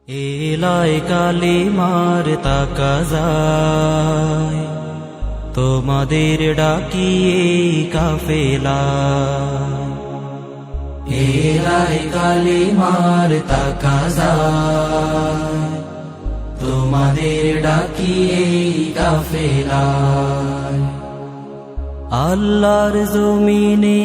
এলায় কালিমার তাকাজায় তোমাদের ডাকিয়ে কাফেলা। এলায় কালিমার তাকাজায় তোমাদের ডাকিয়ে কাফেলা। আল্লাহর জমিনে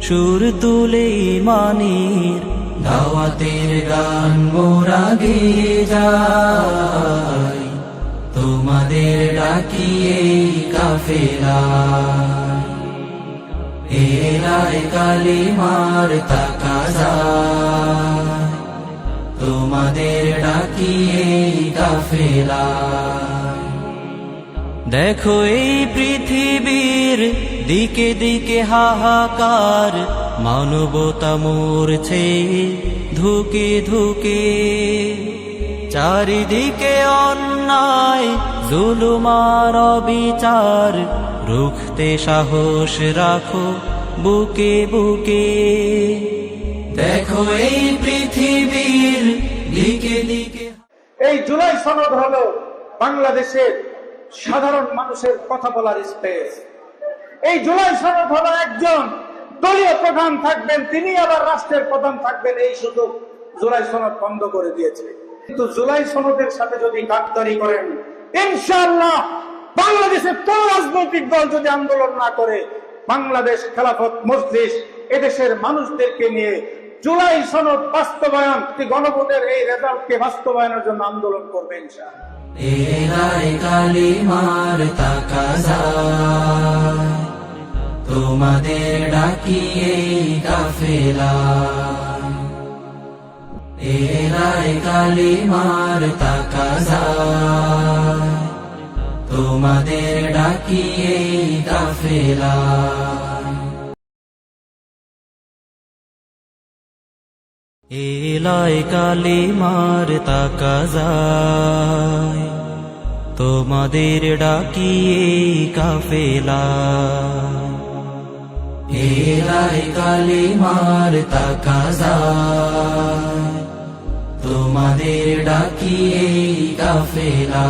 সুর তুলে মানের দাওয়াতের গান মোরা গেয়ে যায় তোমাদের ডাকিয়ে কাফেলা। এলায় কালিমার তাকাজায় তোমাদের ডাকিয়ে কাফেলা। দেখো এই পৃথিবীর দিকে দিকে হাহাকার, মানবতা মরছে ধুকে ধুকে। চারিদিকে অন্যায় জুলুমার অবিচার, রুখতে সাহস রাখো বুকে বুকে। দেখো এই পৃথিবীর দিকে দিকে। এই জুলাই সনদ হলো বাংলাদেশের সাধারণ মানুষের কথা বলার স্পেস। এই জুলাই সনদ হলো একজন দলীয় প্রধান থাকবেন, তিনি আবার রাষ্ট্রের প্রধান থাকবেন, এই সুযোগ জুলাই সনদ বন্ধ করে দিয়েছে। কিন্তু জুলাই সনদের সাথে যদি গাদ্দারি করেন, ইনশাআল্লাহ বাংলাদেশের কোন রাজনৈতিক দল যদি আন্দোলন না করে, বাংলাদেশ খেলাফত মজলিস এদেশের মানুষদেরকে নিয়ে জুলাই সনদ বাস্তবায়ন, গণভোটের এই রেজাল্টকে বাস্তবায়নের জন্য আন্দোলন করবে ইনশাআল্লাহ। এলায় কালিমার তাকাজায় তোমাদের ডাকিয়ে কাফেলা। এলায় কালিমার তাকাজায় তোমাদের ডাকিয়ে কাফেলা। এলায় কালিমার তাকাজায় তোমাদের ডাকিয়ে কাফেলা। এলায় কালিমার তাকাজায় তোমাদের ডাকিয়ে কাফেলা।